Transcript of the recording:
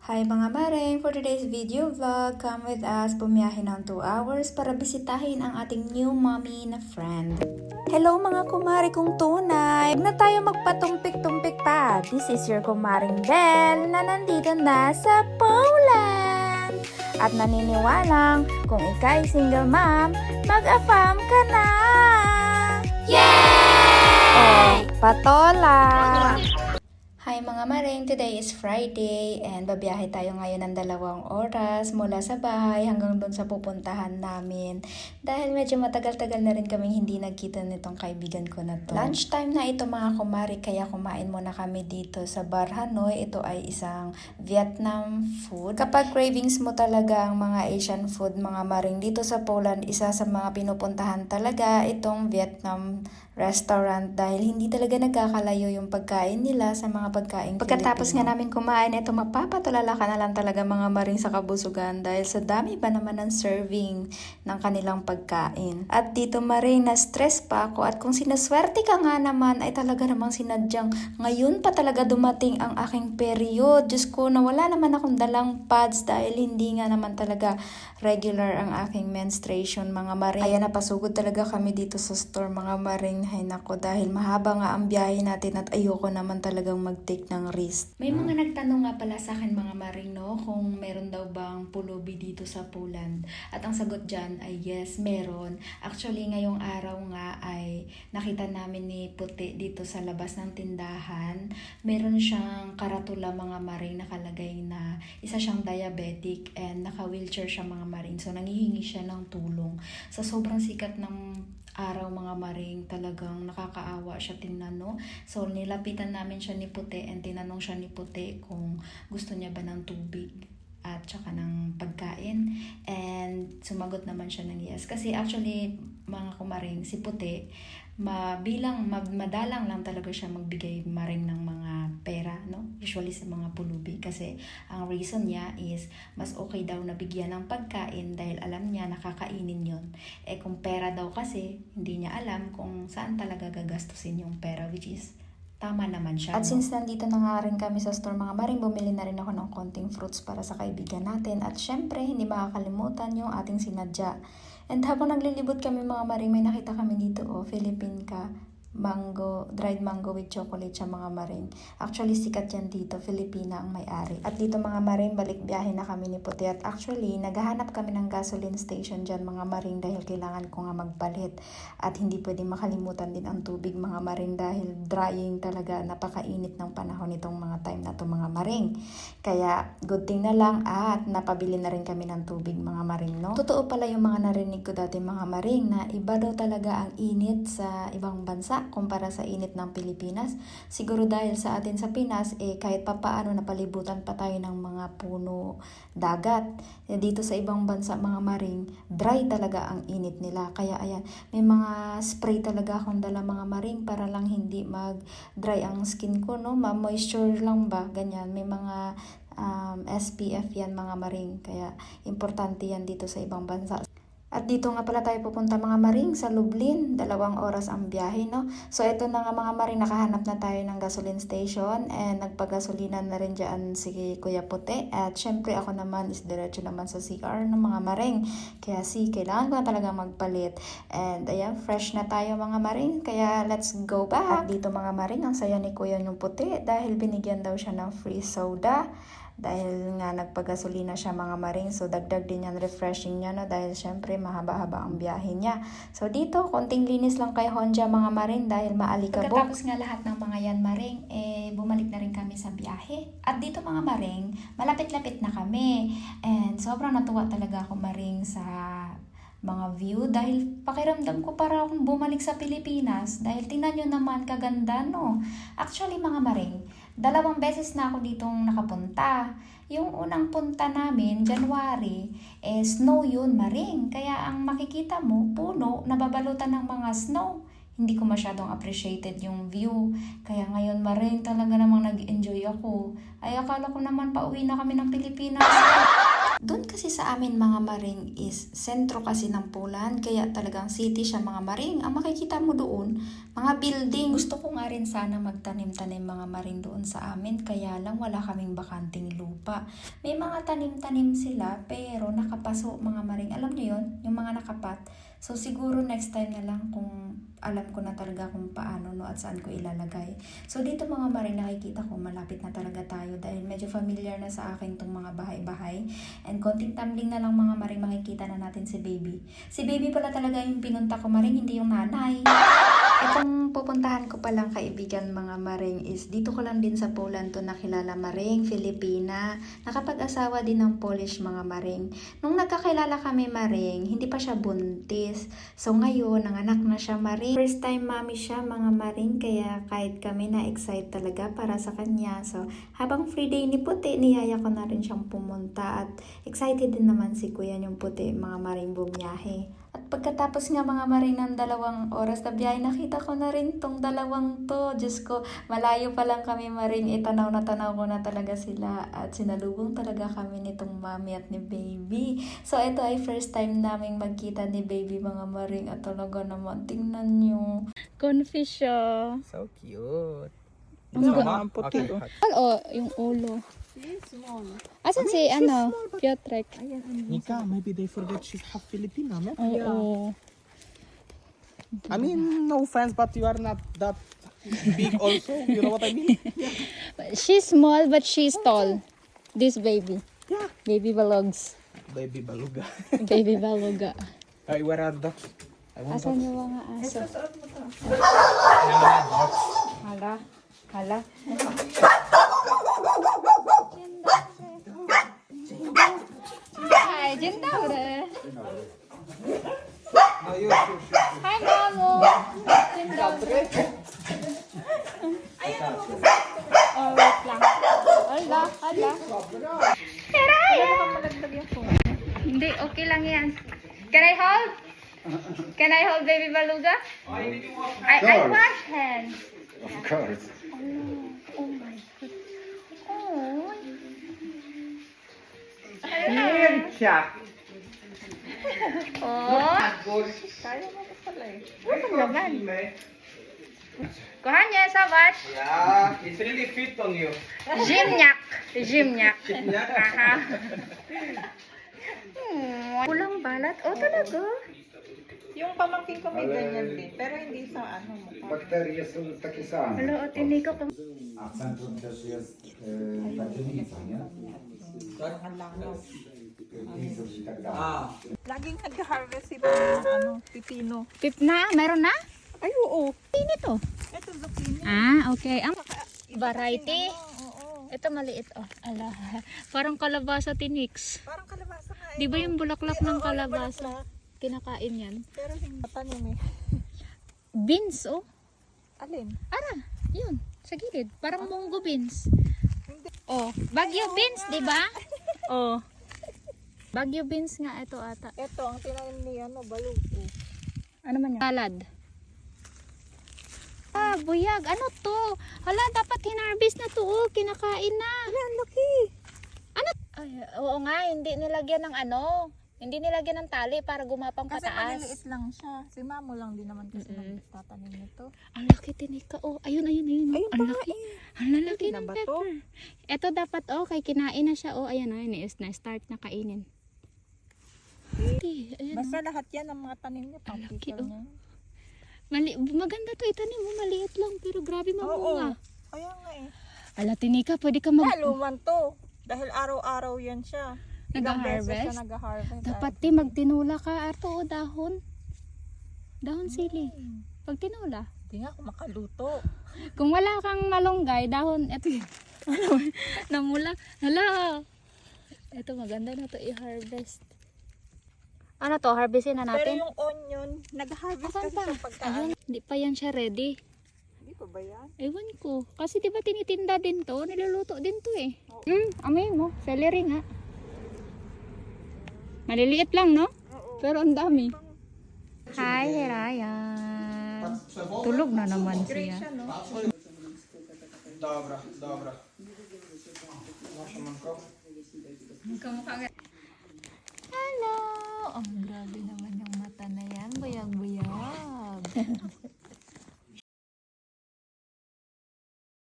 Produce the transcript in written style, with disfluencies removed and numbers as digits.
Hi mga mareng! For today's video vlog, come with us bumiyahe ng 2 hours para bisitahin ang ating new mommy na friend. Hello mga kumari kong tunay! Huwag na tayo magpatumpik-tumpik pa. This is your kumaring Belle na nandito na sa Poland. At naniniwalang kung ika'y single mom, mag-affam ka na! Yay! Oh, patola! Hi mga maring! Today is Friday and babiyahe tayo ngayon ng 2 oras mula sa bahay hanggang doon sa pupuntahan namin. Dahil medyo matagal-tagal na rin kaming hindi nagkita nitong kaibigan ko na to. Lunchtime na ito mga kumari, kaya kumain muna kami dito sa Bar Hanoi. Ito ay isang Vietnam food. Kapag cravings mo talaga ang mga Asian food mga maring, dito sa Poland, isa sa mga pinupuntahan talaga itong Vietnam restaurant dahil hindi talaga nagkakalayo yung pagkain nila sa mga pagkain Pagkatapos nga namin kumain, ito mapapatulala ka na lang talaga mga maring sa kabusugan dahil sa dami pa naman ng serving ng kanilang pagkain. At dito maring, na-stress pa ako at kung sinaswerte ka nga naman ay talaga namang sinadyang ngayon pa talaga dumating ang aking period. Diyos ko, nawala naman akong dalang pads dahil hindi nga naman talaga regular ang aking menstruation mga maring. Kaya napasugod talaga kami dito sa store mga maring. Hay nako, dahil mahaba nga ang biyahe natin at ayoko naman talagang mag-take ng risk. May mga nagtanong nga pala sa akin mga maring no, kung meron daw bang pulubi dito sa Poland. At ang sagot dyan ay yes, meron. Actually ngayong araw nga ay nakita namin ni Puti dito sa labas ng tindahan. Meron siyang karatula mga maring nakalagay na isa siyang diabetic and naka-wheelchair siya mga maring. So nangihingi siya ng tulong. Sa sobrang sikat ng araw mga maring, talagang nakakaawa siya tinano. So nilapitan namin siya ni Puti and tinanong siya ni Puti kung gusto niya ba ng tubig at saka ng pagkain, and sumagot naman siya ng yes. Kasi actually mga kumaring, si Puti madalang lang talaga siya magbigay maring ng mga pera, no? Usually sa mga pulubi, kasi ang reason niya is mas okay daw na bigyan ng pagkain dahil alam niya nakakainin yon. Kung pera daw kasi, hindi niya alam kung saan talaga gagastusin yung pera, which is tama naman siya. At since nandito na nga rin kami sa store mga maring, bumili na rin ako ng konting fruits para sa kaibigan natin. At syempre, hindi makakalimutan yung ating sinadya. And habang naglilibot kami mga maring, may nakita kami dito, Philippine ka. Dried mango with chocolate siya mga maring. Actually, sikat yan dito. Filipina ang may-ari. At dito mga maring, balik biyahe na kami ni Puti. At actually, naghahanap kami ng gasoline station dyan mga maring dahil kailangan ko nga magpalit. At hindi pwedeng makalimutan din ang tubig mga maring dahil drying talaga. Napakainit ng panahon nitong mga time na to mga maring. Kaya, good thing na lang at napabili na rin kami ng tubig mga maring, no? Totoo pala yung mga narinig ko dati mga maring na iba daw talaga ang init sa ibang bansa kumpara sa init ng Pilipinas. Siguro dahil sa atin sa Pinas, kahit papaano napalibutan pa tayo ng mga puno, dagat. Dito sa ibang bansa mga maring, dry talaga ang init nila. Kaya ayan, may mga spray talaga akong dala mga maring para lang hindi mag-dry ang skin ko, no? Ma-moisture lang ba? Ganyan. May mga SPF yan mga maring. Kaya importante yan dito sa ibang bansa. At dito nga pala tayo pupunta mga maring sa Lublin. 2 oras ang biyahe, no? So ito na nga mga maring, nakahanap na tayo ng gasoline station and nagpagasolina na rin dyan si Kuya Puti. At syempre ako naman is diretso naman sa CR ng mga maring. Kaya kailangan ko na talaga magpalit. And ayan, fresh na tayo mga maring. Kaya let's go back. At dito mga maring, ang saya ni Kuya yung Puti dahil binigyan daw siya ng free soda. Dahil nga nagpagasolina siya mga maring, so dagdag din yan refreshing niya, no? Dahil syempre mahaba-haba ang biyahe niya. So dito, konting linis lang kay Honja mga maring dahil maalikabok. Pagkatapos nga lahat ng mga yan maring, bumalik na rin kami sa biyahe. At dito mga maring, malapit-lapit na kami. And sobrang natuwa talaga ako maring sa mga view dahil pakiramdam ko para akong bumalik sa Pilipinas dahil tingnan nyo naman kaganda, no? Actually mga maring, 2 beses na ako ditong nakapunta. Yung unang punta namin, January, snow yun maring. Kaya ang makikita mo, puno, nababalutan ng mga snow. Hindi ko masyadong appreciated yung view. Kaya ngayon maring talaga namang nag-enjoy ako. Ay akala ko naman pauwi na kami ng Pilipinas. Doon kasi sa amin mga maring is sentro kasi ng Poland, kaya talagang city siya mga maring. Ang makikita mo doon, mga building. Gusto ko nga rin sana magtanim-tanim mga maring doon sa amin, kaya lang wala kaming bakanting lupa. May mga tanim-tanim sila, pero nakapaso mga maring. Alam niyo yon, yung mga nakapat. So siguro next time na lang kung alam ko na talaga kung paano no at saan ko ilalagay. So dito mga maring nakikita ko malapit na talaga tayo dahil medyo familiar na sa akin tong mga bahay-bahay. And konting tumbling na lang mga maring makikita na natin si baby. Si baby pala talaga yung pinunta ko maring, hindi yung nanay. Itong pupuntahan ko palang kaibigan mga maring is dito ko lang din sa Poland to nakilala maring, Filipina. Nakapag-asawa din ng Polish mga maring. Nung nagkakilala kami maring, hindi pa siya buntis. So ngayon, nanganak na siya maring. First time mami siya mga maring, kaya kahit kami na-excite talaga para sa kanya. So habang free day ni Puti, niyaya ko na rin siyang pumunta at excited din naman si Kuya yung Puti mga maring bumiyahe. At pagkatapos nga mga maring ng 2 oras na biyahe, nakita ko na rin tong 2 to. Diyos ko, malayo pa lang kami maring, itanaw na tanaw ko na talaga sila. At sinalubong talaga kami nitong mami at ni baby. So ito ay first time naming magkita ni baby mga maring. At talaga naman, tingnan nyo. Confess siya. So cute. Ang ganda ng puti. Oo, yung ulo. Small. Asan si, Piotrek? Nika, maybe they forget she's half Filipina, man. Oo. I mean, no offense, but you are not that big also. You know what I mean? She's small but she's tall. This baby. Yeah. Baby Balogs. Baby baluga. Baby Baluga. Ay, where are dogs? I want Asan dogs. yung mga aso? Hala. Hala. Hi, dzień dobry. Hi, mamo. Dzień dobry. Oh, wait lang. Hala, hala. Heraya! Hindi, okay lang yan. Can I hold? Can I hold baby Baluga? I wash hands. Of course. Oh my god. Oh. Oh. Kaya mo ko pala eh. Ano naman? Kochanie, zobacz. Yeah, it's really fit on you. Ziemniak. Ziemniak. Aha. Kulang balat. Oh, talaga? Yung pamangkin ko may ganyan din. Pero hindi sa mukha. Bakterie są takie same. Hello, tinig ko. A w centrum też jest ta dzielnica, nie? Ang langaw. Liców i tak dalej. Laging nag-harvest si pipino. Pip na? Meron na? Ay, oo. Ini to. Ito zucchini. Okay. Ang variety. Oo. Ito maliit. Oh, ala. Parang kalabasa tinix. Parang kalabasa nga eh. Di ba yung bulaklak ng Oo, kalabasa? bulaklak. Kinakain yan. Pero hindi tanim eh. Beans, oh. Alin? Ara, yun. Sa gilid. Parang munggo beans. Hindi. Oh, Baguio beans, di ba? Oh. Baguio beans nga ito ata. Ito, ang tinanim ni balog. Oh. Ano man yan? Salad. Ah, buyag. Ano to? Hala, dapat hinarvest na to. Oh, kinakain na. Ay, ang laki. Ano? Ay, oo nga, hindi nilagyan ng ano. Hindi nilagyan ng tali para gumapang Kasi pataas. maliliit lang siya. Si Mamo lang din naman kasi nagtatanim nito. Ang laki tinika. Oh, ayun. Ayun Ang pa nga laki. eh. Ang lalaki Hindi na ng ba to? pepper. Ito dapat, kay kinain na siya. Oh, ayan, na-start na kainin. Ayan, Basta lahat yan ang mga tanim niya. Pang Ang laki, people oh. niya. Maganda to. Itanim mo, maliit lang. Pero grabe Oo. mamunga. Kaya nga eh. Ala, tinika, pwede ka mag... Luman to. Dahil araw-araw yan siya. Ilang beses Nag-harvest? siya nag-harvest. Dapat ti magtinula ka. Ato, dahon. Dahon sili. Pag tinula. Hindi nga ako makaluto. Kung wala kang malunggay, dahon, eto yun. Namula. Hala. Ito, maganda na to i-harvest. Ano to? Harvestin na Pero natin? yung onion, nag-harvest Asan kasi pa? siya pagka... Ayun, hindi pa yan siya ready. Hindi pa ba yan? Ewan ko. Kasi di ba tinitinda din to? Niluluto din to eh. Amoy mo. Celery nga. Maliliit lang, no? Oo. Pero ang dami. Hi, Herayan. Tulog na naman siya. Siya, no? Dobra, dobra. Nasze manko. Hello! Ang grabe naman yung mata na yan. Buyag-buyag.